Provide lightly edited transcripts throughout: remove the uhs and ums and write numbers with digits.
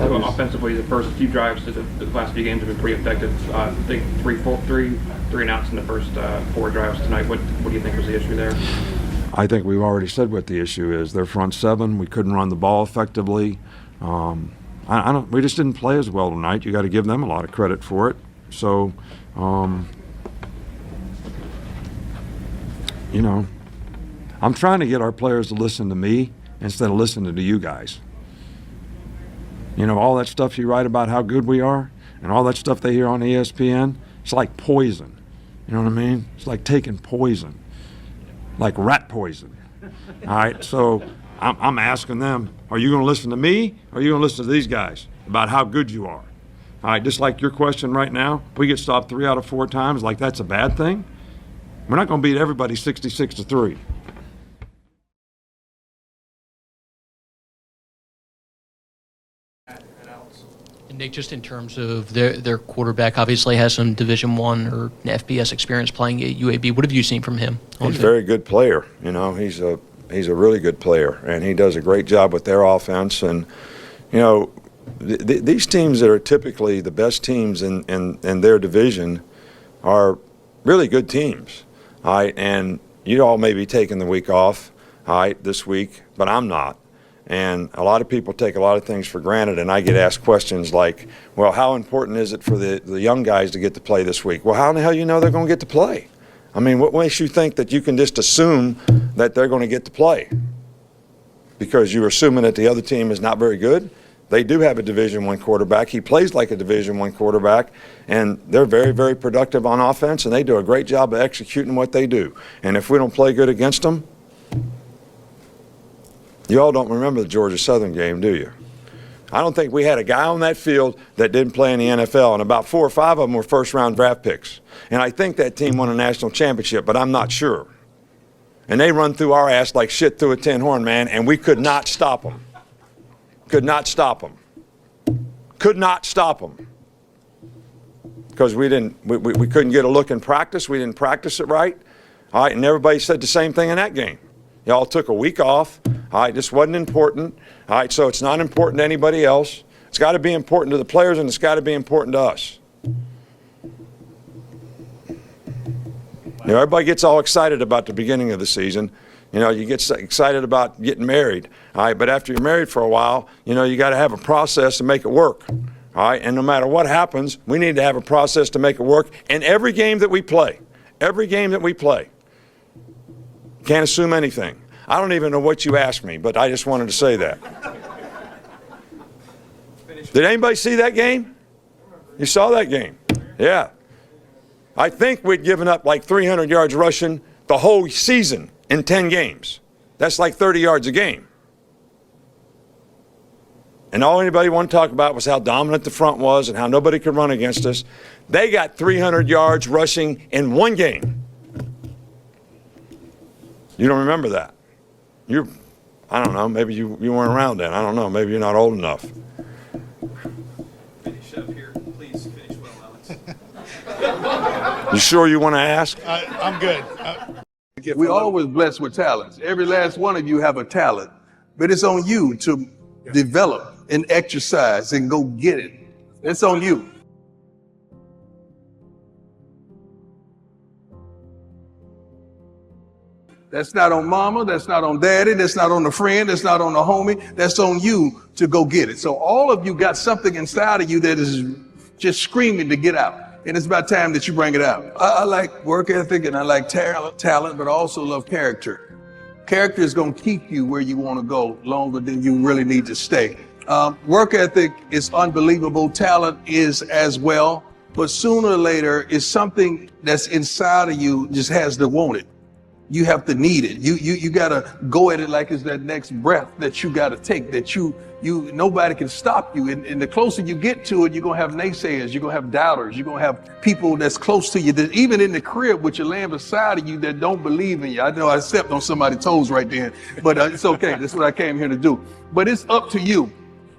Offensively, the first few drives to the last few games have been pretty effective. I think three and outs in the first 4 drives tonight. What do you think was the issue there? I think we've already said what the issue is. Their front 7, we couldn't run the ball effectively. We just didn't play as well tonight. You got to give them a lot of credit for it. So, you know, I'm trying to get our players to listen to me instead of listening to you guys. You know, all that stuff you write about how good we are and all that stuff they hear on ESPN, it's like poison. You know what I mean? It's like taking poison, like rat poison. All right, so I'm asking them, are you going to listen to me or are you going to listen to these guys about how good you are? All right, just like your question right now, we get stopped 3 out of 4 times, like that's a bad thing? We're not going to beat everybody 66-3. Nick, just in terms of their quarterback, obviously has some Division I or FBS experience playing at UAB. What have you seen from him? He's a very good player. You know, he's a really good player, and he does a great job with their offense. And you know, these teams that are typically the best teams in their division are really good teams. All right, and you all may be taking the week off, all right, this week, but I'm not. And a lot of people take a lot of things for granted, and I get asked questions like, well, how important is it for the young guys to get to play this week? Well, how in the hell you know they're going to get to play? I mean, what makes you think that you can just assume that they're going to get to play? Because you're assuming that the other team is not very good? They do have a Division I quarterback. He plays like a Division I quarterback, and they're very, very productive on offense, and they do a great job of executing what they do. And if we don't play good against them, you all don't remember the Georgia Southern game, do you? I don't think we had a guy on that field that didn't play in the NFL, and about 4 or 5 of them were first-round draft picks. And I think that team won a national championship, but I'm not sure. And they run through our ass like shit through a tin horn, man, and we could not stop them. Could not stop them. Could not stop them. Because we couldn't get a look in practice. We didn't practice it right. All right, and everybody said the same thing in that game. Y'all took a week off. All right, this wasn't important. All right, so it's not important to anybody else. It's got to be important to the players, and it's got to be important to us. You know, everybody gets all excited about the beginning of the season. You know, you get excited about getting married. All right, but after you're married for a while, you know, you got to have a process to make it work. All right, and no matter what happens, we need to have a process to make it work in every game that we play. Every game that we play. Can't assume anything. I don't even know what you asked me, but I just wanted to say that. Did anybody see that game? You saw that game? Yeah. I think we'd given up like 300 yards rushing the whole season in 10 games. That's like 30 yards a game. And all anybody wanted to talk about was how dominant the front was and how nobody could run against us. They got 300 yards rushing in 1 game. You don't remember that? I don't know, maybe you weren't around then. I don't know, maybe you're not old enough. Finish up here. Please finish well, Alex. You sure you want to ask? I'm good. We're always blessed with talents. Every last one of you have a talent, but it's on you to develop and exercise and go get it. It's on you. That's not on mama, that's not on daddy, that's not on the friend, that's not on the homie, that's on you to go get it. So all of you got something inside of you that is just screaming to get out. And it's about time that you bring it out. I like work ethic and I like talent, but I also love character. Character is going to keep you where you want to go longer than you really need to stay. Work ethic is unbelievable. Talent is as well. But sooner or later, it's something that's inside of you just has to want it. You have to need it. You got to go at it like it's that next breath that you got to take, that nobody can stop you. And the closer you get to it, you're going to have naysayers, you're going to have doubters, you're going to have people that's close to you that even in the crib with your laying beside of you that don't believe in you. I know I stepped on somebody's toes right then, but it's okay. That's what I came here to do. But it's up to you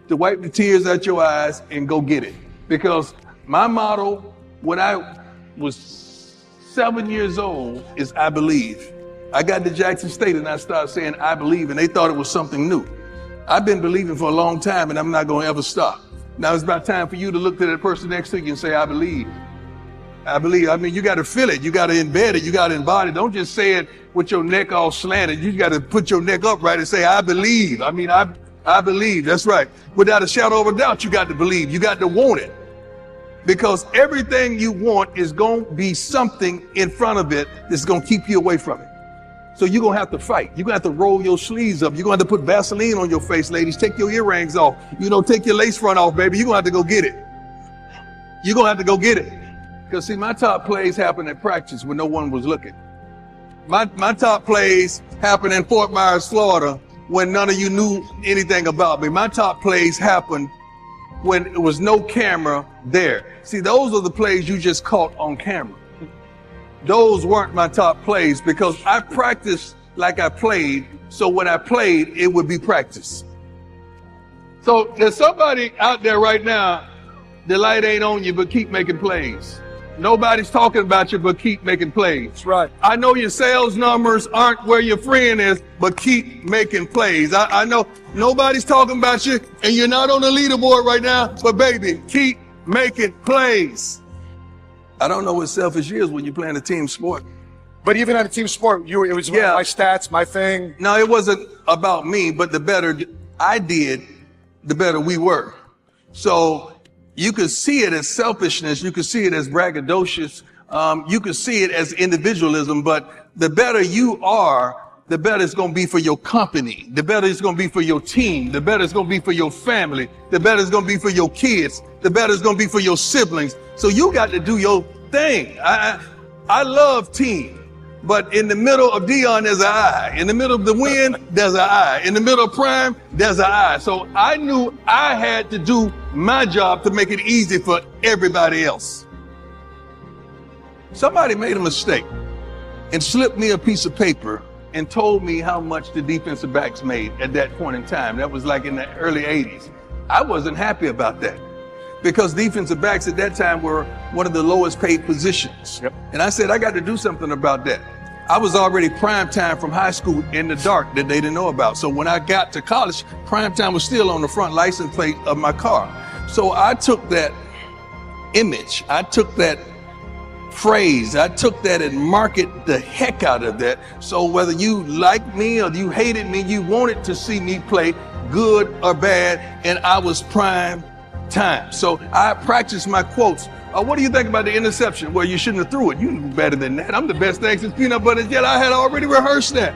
to wipe the tears out your eyes and go get it. Because my motto when I was 7 years old is I believe. I got to Jackson State and I started saying I believe, and they thought it was something new. I've been believing for a long time and I'm not going to ever stop. Now it's about time for you to look to that person next to you and say, I believe. I believe. I mean, you got to feel it. You got to embed it. You got to embody it. Don't just say it with your neck all slanted. You got to put your neck upright and say, I believe. I mean, I believe. That's right. Without a shadow of a doubt, you got to believe. You got to want it. Because everything you want is going to be something in front of it that's going to keep you away from it. So you're going to have to fight. You're going to have to roll your sleeves up. You're going to have to put Vaseline on your face, ladies. Take your earrings off. Take your lace front off, baby. You're going to have to go get it. You're going to have to go get it. Because, see, my top plays happened at practice when no one was looking. My top plays happened in Fort Myers, Florida, when none of you knew anything about me. My top plays happened when there was no camera there. See, those are the plays you just caught on camera. Those weren't my top plays because I practiced like I played, so when I played, it would be practice. So there's somebody out there right now, the light ain't on you, but keep making plays. Nobody's talking about you, but keep making plays. That's right. I know your sales numbers aren't where your friend is, but keep making plays. I know nobody's talking about you, and you're not on the leaderboard right now, but baby, keep making plays. I don't know what selfish is when you're playing a team sport. But even at a team sport, it was Yeah. my stats, my thing. No, it wasn't about me, but the better I did, the better we were. So you could see it as selfishness. You could see it as braggadocious. You could see it as individualism, but the better you are, the better it's going to be for your company. The better it's going to be for your team. The better it's going to be for your family. The better it's going to be for your kids. The better it's going to be for your siblings. So you got to do your thing. I love team. But in the middle of Dion, there's an I. In the middle of the win, there's an I. In the middle of prime, there's an I. So I knew I had to do my job to make it easy for everybody else. Somebody made a mistake and slipped me a piece of paper and told me how much the defensive backs made at that point in time. That was like in the early 80s. I wasn't happy about that because defensive backs at that time were one of the lowest paid positions. Yep. And I said, I got to do something about that. I was already prime time from high school in the dark that they didn't know about. So when I got to college, prime time was still on the front license plate of my car. So I took that image, I took that phrase, I took that and marketed the heck out of that. So whether you liked me or you hated me, you wanted to see me play good or bad, and I was prime time. So I practiced my quotes. What do you think about the interception? Well, you shouldn't have threw it. You knew better than that. I'm the best thing since peanut butter and jelly. I had already rehearsed that.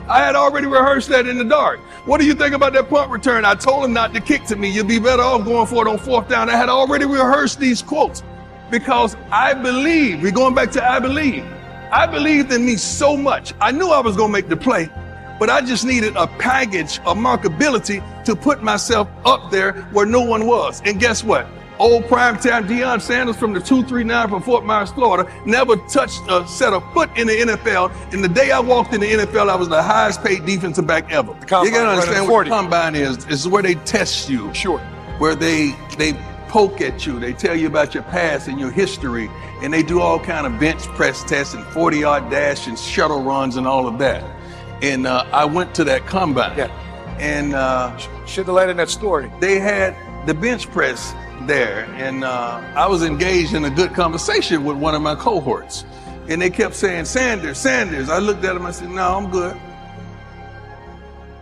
I had already rehearsed that in the dark. What do you think about that punt return? I told him not to kick to me. You'll be better off going for it on fourth down. I had already rehearsed these quotes because I believe, we're going back to I believe. I believed in me so much. I knew I was going to make the play, but I just needed a package of marketability to put myself up there where no one was. And guess what? Old primetime Deion Sanders from the 239 from Fort Myers, Florida, never touched a set of foot in the NFL. And the day I walked in the NFL, I was the highest paid defensive back ever. The combine, You gotta understand running what 40. the combine is. It's where they test you. Sure. Where they poke at you. They tell you about your past and your history. And they do all kind of bench press tests and 40-yard dash and shuttle runs and all of that. And I went to that combine. Yeah. And Should have let in that story. they had the bench press there, and I was engaged in a good conversation with one of my cohorts, and they kept saying, Sanders, Sanders. I looked at them, I said, no, I'm good.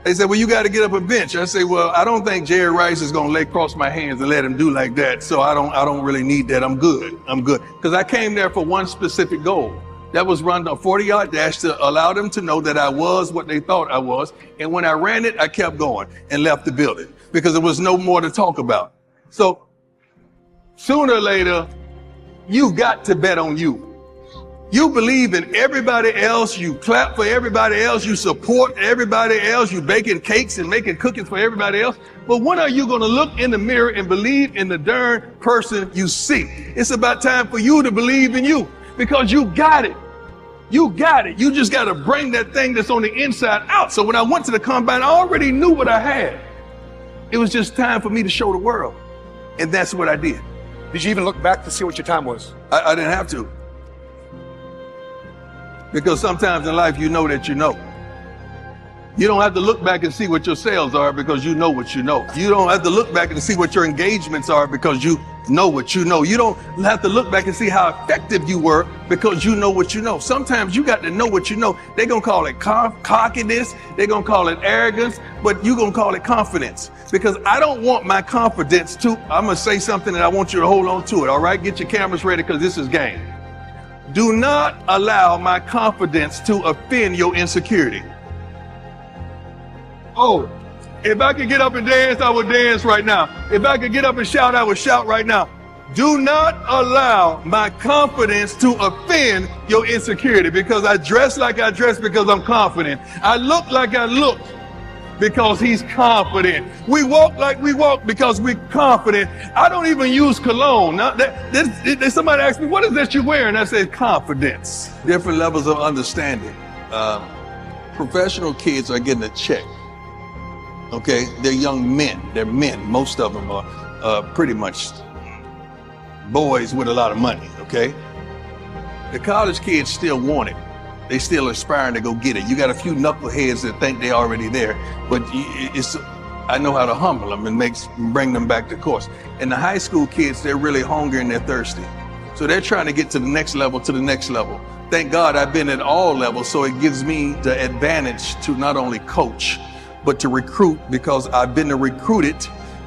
They said, well, you got to get up a bench. I say, well, I don't think Jerry Rice is going to lay cross my hands and let him do like that, so I don't really need that. I'm good. Because I came there for one specific goal. That was run a 40-yard dash to allow them to know that I was what they thought I was. And when I ran it, I kept going and left the building because there was no more to talk about. So sooner or later, you got to bet on you. You believe in everybody else. You clap for everybody else. You support everybody else. You baking cakes and making cookies for everybody else. But when are you going to look in the mirror and believe in the darn person you see? It's about time for you to believe in you because you got it. You got it. You just got to bring that thing that's on the inside out. So when I went to the combine, I already knew what I had. It was just time for me to show the world. And that's what I did. Did you even look back to see what your time was? I didn't have to. Because sometimes in life, you know that you know. You don't have to look back and see what your sales are because you know what you know. You don't have to look back and see what your engagements are because you know what you know. You don't have to look back and see how effective you were because you know what you know. Sometimes you got to know what you know. They're going to call it cockiness. They're going to call it arrogance, but you're going to call it confidence. Because I don't want my confidence to, I'm going to say something and I want you to hold on to it. All right, get your cameras ready because this is game. Do not allow my confidence to offend your insecurity. Oh, if I could get up and dance, I would dance right now. If I could get up and shout, I would shout right now. Do not allow my confidence to offend your insecurity because I dress like I dress because I'm confident. I look like I look because he's confident. We walk like we walk because we're confident. I don't even use cologne. Now, somebody asked me, what is that you're wearing? I said, confidence. Different levels of understanding. Professional kids are getting a check. Okay, they're young men. They're men. Most of them are pretty much boys with a lot of money. Okay, the college kids still want it. They still aspiring to go get it. You got a few knuckleheads that think they're already there, but I know how to humble them and bring them back to course. And the high school kids, they're really hungry and they're thirsty, so they're trying to get to the next level. Thank God I've been at all levels, so it gives me the advantage to not only coach but to recruit, because I've been the recruited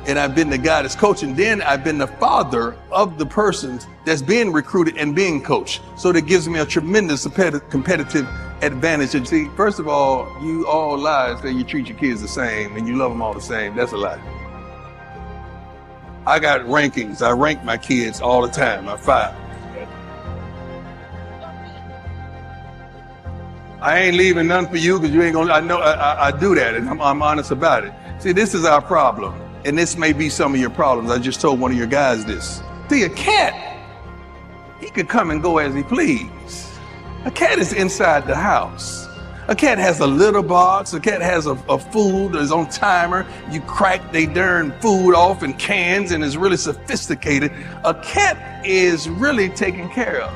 and I've been the guy that's coaching. Then I've been the father of the person that's being recruited and being coached. So that gives me a tremendous competitive advantage. And see, first of all, you all lies that you treat your kids the same and you love them all the same. That's a lie. I got rankings. I rank my kids all the time. I file. I ain't leaving none for you because you ain't gonna, I know I do that and I'm honest about it. See, this is our problem. And this may be some of your problems. I just told one of your guys this. See, a cat, he could come and go as he please. A cat is inside the house. A cat has a litter box. A cat has a food that's on timer. You crack they darn food off in cans and is really sophisticated. A cat is really taken care of.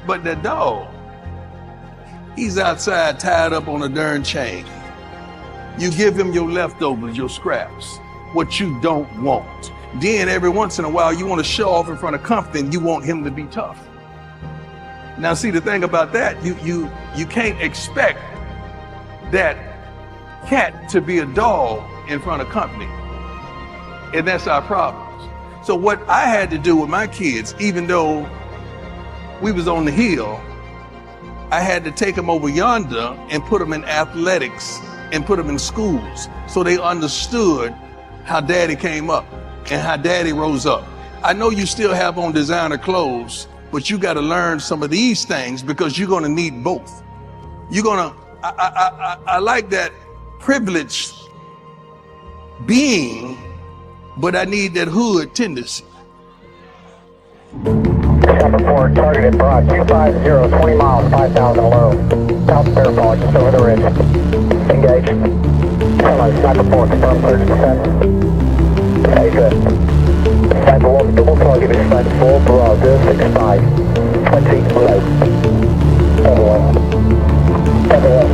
But the dog, he's outside tied up on a darn chain. You give him your leftovers, your scraps, what you don't want. Then every once in a while, you want to show off in front of company and you want him to be tough. Now, see, the thing about that, you can't expect that cat to be a dog in front of company. And that's our problems. So what I had to do with my kids, even though we was on the hill, I had to take them over yonder and put them in athletics and put them in schools so they understood how daddy came up and how daddy rose up. I know you still have on designer clothes, but you got to learn some of these things because you're going to need both. You're going to, I like that privileged being, but I need that hood tendency. Chopper 4, targeted broad, 250, 20 miles, 5,000 low. South Fairfax, just over the ridge. Engage. Hello, Sniper 4, confirm clear descent. Okay, good. Sniper 1, double target is Sniper 4, Bravo, 65. 20 low. Everyone. Everyone,